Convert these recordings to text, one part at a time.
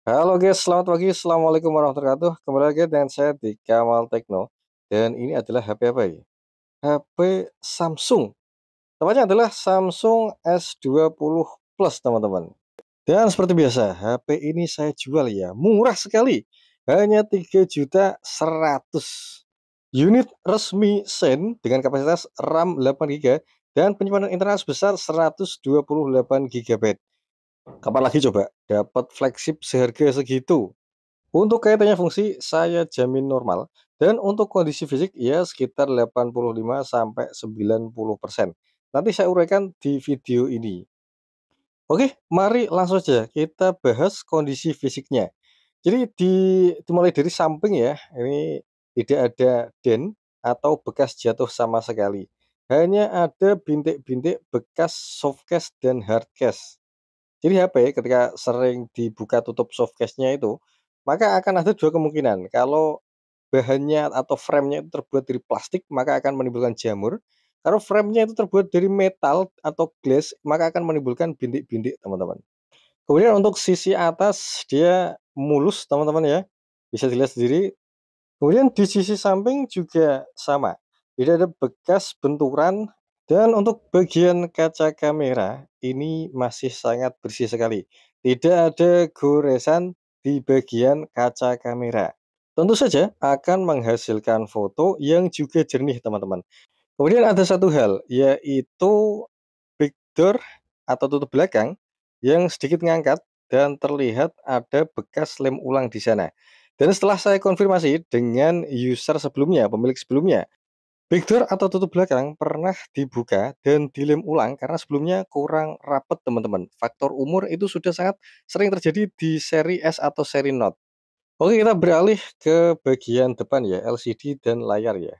Halo guys, selamat pagi. Assalamualaikum warahmatullahi wabarakatuh. Kembali lagi dengan saya di Kamal Tekno. Dan ini adalah HP apa ya? HP Samsung. Tepatnya adalah Samsung S20 Plus, teman-teman. Dan seperti biasa, HP ini saya jual ya, murah sekali. Hanya 3.100.000. Unit resmi Zen dengan kapasitas RAM 8 GB dan penyimpanan internal sebesar 128 GB. Kapan lagi coba dapat flagship seharga segitu? Untuk kaitannya fungsi, saya jamin normal. Dan untuk kondisi fisik, ya sekitar 85 sampai 90%. Nanti saya uraikan di video ini. Oke, mari langsung saja kita bahas kondisi fisiknya. Jadi dimulai dari samping ya, ini tidak ada dent atau bekas jatuh sama sekali. Hanya ada bintik-bintik bekas softcase dan hardcase. Jadi HP ketika sering dibuka tutup softcase-nya itu, maka akan ada 2 kemungkinan. Kalau bahannya atau frame-nya itu terbuat dari plastik, maka akan menimbulkan jamur. Kalau frame-nya itu terbuat dari metal atau glass, maka akan menimbulkan bintik-bintik, teman-teman. Kemudian untuk sisi atas dia mulus, teman-teman ya. Bisa dilihat sendiri. Kemudian di sisi samping juga sama. Tidak ada bekas benturan dan untuk bagian kaca kamera ini masih sangat bersih sekali. Tidak ada goresan di bagian kaca kamera. Tentu saja akan menghasilkan foto yang juga jernih, teman-teman. Kemudian ada satu hal, yaitu back door atau tutup belakang yang sedikit ngangkat dan terlihat ada bekas lem ulang di sana. Dan setelah saya konfirmasi dengan user sebelumnya, pemilik sebelumnya, back door atau tutup belakang pernah dibuka dan dilem ulang karena sebelumnya kurang rapat, teman-teman. Faktor umur itu sudah sangat sering terjadi di seri S atau seri Note. Oke, kita beralih ke bagian depan ya, LCD dan layar ya.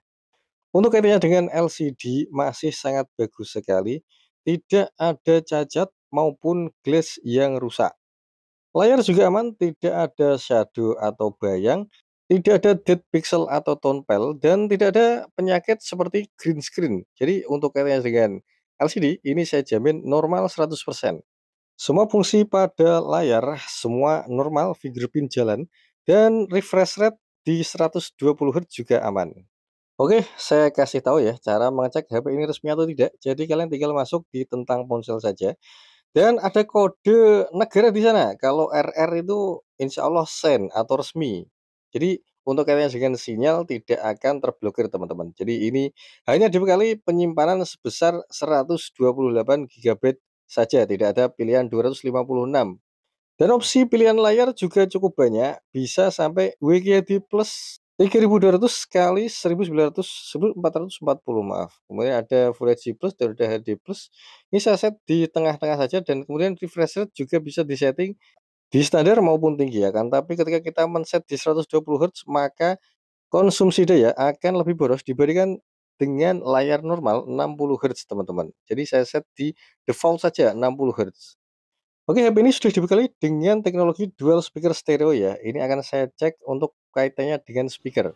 Untuk kaitannya dengan LCD masih sangat bagus sekali, tidak ada cacat maupun glass yang rusak. Layar juga aman, tidak ada shadow atau bayang, tidak ada dead pixel atau tone pale, dan tidak ada penyakit seperti green screen. Jadi untuk kaitannya dengan LCD, ini saya jamin normal 100%. Semua fungsi pada layar, semua normal, fingerprint jalan, dan refresh rate di 120 Hz juga aman. Oke, saya kasih tahu ya cara mengecek HP ini resmi atau tidak. Jadi kalian tinggal masuk di tentang ponsel saja dan ada kode negara di sana. Kalau RR itu insya Allah send atau resmi. Jadi untuk kalian dengan sinyal tidak akan terblokir, teman-teman. Jadi ini hanya dibekali penyimpanan sebesar 128 GB saja, tidak ada pilihan 256. Dan opsi pilihan layar juga cukup banyak, bisa sampai WQHD plus 3200 kali 1440, maaf. Kemudian ada Full HD plus dan ada HD plus. Ini saya set di tengah-tengah saja dan kemudian refresh rate juga bisa disetting di standar maupun tinggi ya kan. Tapi ketika kita men-set di 120 Hz maka konsumsi daya akan lebih boros dibandingkan dengan layar normal 60 Hz, teman-teman. Jadi saya set di default saja 60 Hz. Oke, HP ini sudah dibekali dengan teknologi dual speaker stereo ya. Ini akan saya cek untuk kaitannya dengan speaker.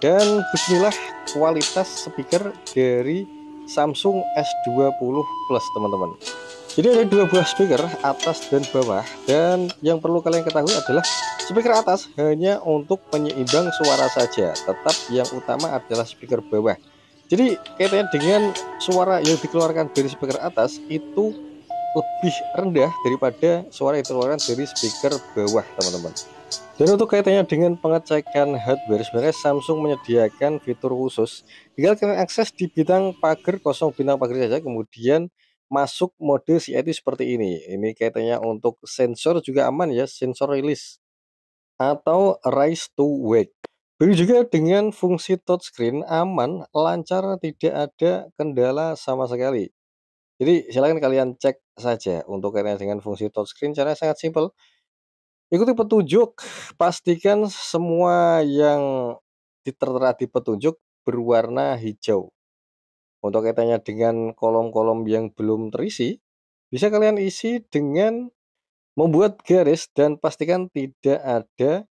Dan beginilah kualitas speaker dari Samsung S20 Plus, teman-teman. Jadi ada dua buah speaker, atas dan bawah. Dan yang perlu kalian ketahui adalah speaker atas hanya untuk penyeimbang suara saja. Tetap yang utama adalah speaker bawah. Jadi kaitannya dengan suara yang dikeluarkan dari speaker atas itu lebih rendah daripada suara yang dikeluarkan dari speaker bawah, teman-teman. Dan untuk kaitannya dengan pengecekan hardware, sebenarnya Samsung menyediakan fitur khusus. Tinggal kalian akses di bintang pagar, kosong bintang pagar saja, kemudian masuk mode CIT seperti ini. Ini kaitannya untuk sensor juga aman ya, sensor release atau rise to wake. Begitu juga dengan fungsi touchscreen aman, lancar, tidak ada kendala sama sekali. Jadi silakan kalian cek saja untuk kaitannya dengan fungsi touchscreen, caranya sangat simpel. Ikuti petunjuk, pastikan semua yang tertera di petunjuk berwarna hijau. Untuk kaitannya dengan kolom-kolom yang belum terisi, bisa kalian isi dengan membuat garis dan pastikan tidak ada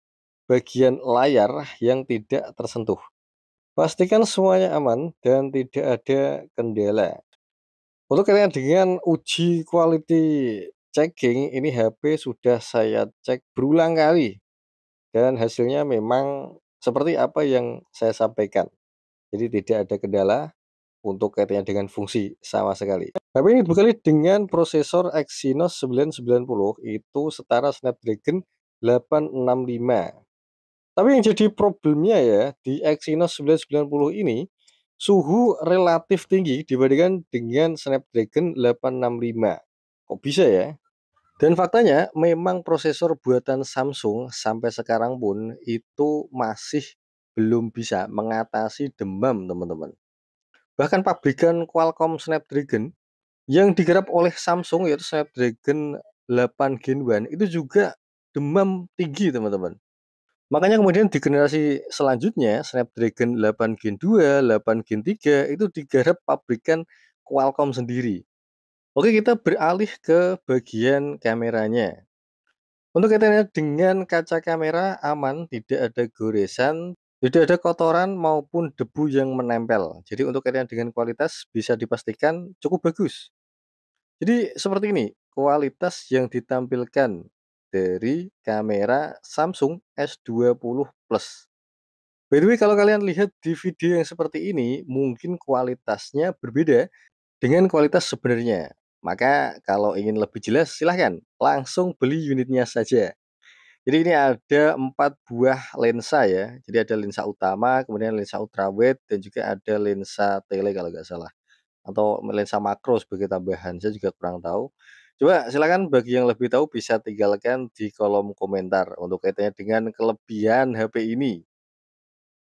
bagian layar yang tidak tersentuh. Pastikan semuanya aman dan tidak ada kendala. Untuk kalian dengan uji quality checking ini HP sudah saya cek berulang kali dan hasilnya memang seperti apa yang saya sampaikan. Jadi tidak ada kendala untuk kaitannya dengan fungsi sama sekali. HP ini dibekali dengan prosesor Exynos 990 itu setara Snapdragon 865. Tapi yang jadi problemnya ya, di Exynos 990 ini, suhu relatif tinggi dibandingkan dengan Snapdragon 865. Kok bisa ya? Dan faktanya memang prosesor buatan Samsung sampai sekarang pun itu masih belum bisa mengatasi demam, teman-teman. Bahkan pabrikan Qualcomm Snapdragon yang digarap oleh Samsung yaitu Snapdragon 8 Gen 1 itu juga demam tinggi, teman-teman. Makanya kemudian di generasi selanjutnya Snapdragon 8 Gen 2, 8 Gen 3 itu digarap pabrikan Qualcomm sendiri. Oke, kita beralih ke bagian kameranya. Untuk kaitannya dengan kaca kamera aman, tidak ada goresan, tidak ada kotoran maupun debu yang menempel. Jadi untuk kaitannya dengan kualitas bisa dipastikan cukup bagus. Jadi seperti ini kualitas yang ditampilkan dari kamera Samsung S20 Plus. By the way, kalau kalian lihat di video yang seperti ini, mungkin kualitasnya berbeda dengan kualitas sebenarnya. Maka kalau ingin lebih jelas, silahkan langsung beli unitnya saja. Jadi ini ada 4 buah lensa ya. Jadi ada lensa utama, kemudian lensa ultrawide, dan juga ada lensa tele kalau nggak salah. Atau lensa makro sebagai tambahan, saya juga kurang tahu. Coba silakan bagi yang lebih tahu bisa tinggalkan di kolom komentar untuk kaitannya dengan kelebihan HP ini.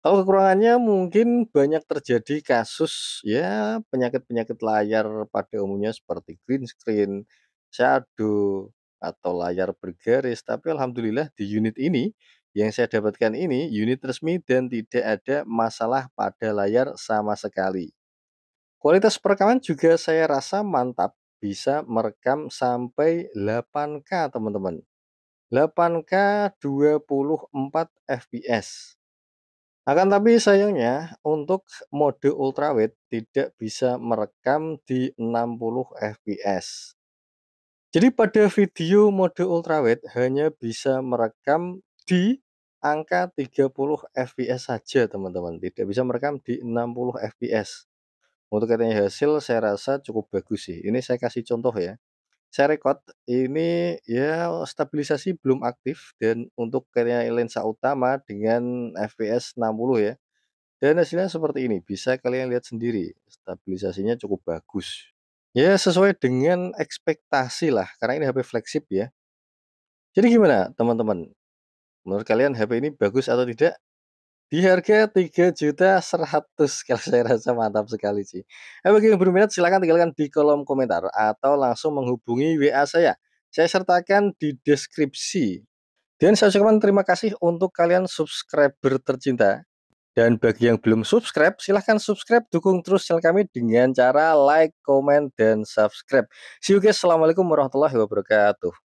Kalau kekurangannya mungkin banyak terjadi kasus ya penyakit-penyakit layar pada umumnya seperti green screen, shadow, atau layar bergaris. Tapi alhamdulillah di unit ini yang saya dapatkan ini unit resmi dan tidak ada masalah pada layar sama sekali. Kualitas perekaman juga saya rasa mantap, bisa merekam sampai 8K teman-teman. 8K 24 fps. Akan tapi sayangnya untuk mode ultrawide tidak bisa merekam di 60 fps. Jadi pada video mode ultrawide hanya bisa merekam di angka 30 fps saja teman-teman, tidak bisa merekam di 60 fps. Untuk katanya hasil saya rasa cukup bagus sih. Ini saya kasih contoh ya. Saya record ini ya stabilisasi belum aktif dan untuk katanya lensa utama dengan fps 60 ya. Dan hasilnya seperti ini, bisa kalian lihat sendiri, stabilisasinya cukup bagus. Ya sesuai dengan ekspektasi lah, karena ini HP flagship ya. Jadi gimana teman-teman? Menurut kalian HP ini bagus atau tidak? Di harga 3.100.000 kalau saya rasa mantap sekali sih. Bagi yang berminat silahkan tinggalkan di kolom komentar atau langsung menghubungi WA saya. Saya sertakan di deskripsi. Dan saya ucapkan terima kasih untuk kalian subscriber tercinta. Dan bagi yang belum subscribe, silahkan subscribe, dukung terus channel kami dengan cara like, comment, dan subscribe. See you guys, assalamualaikum warahmatullahi wabarakatuh.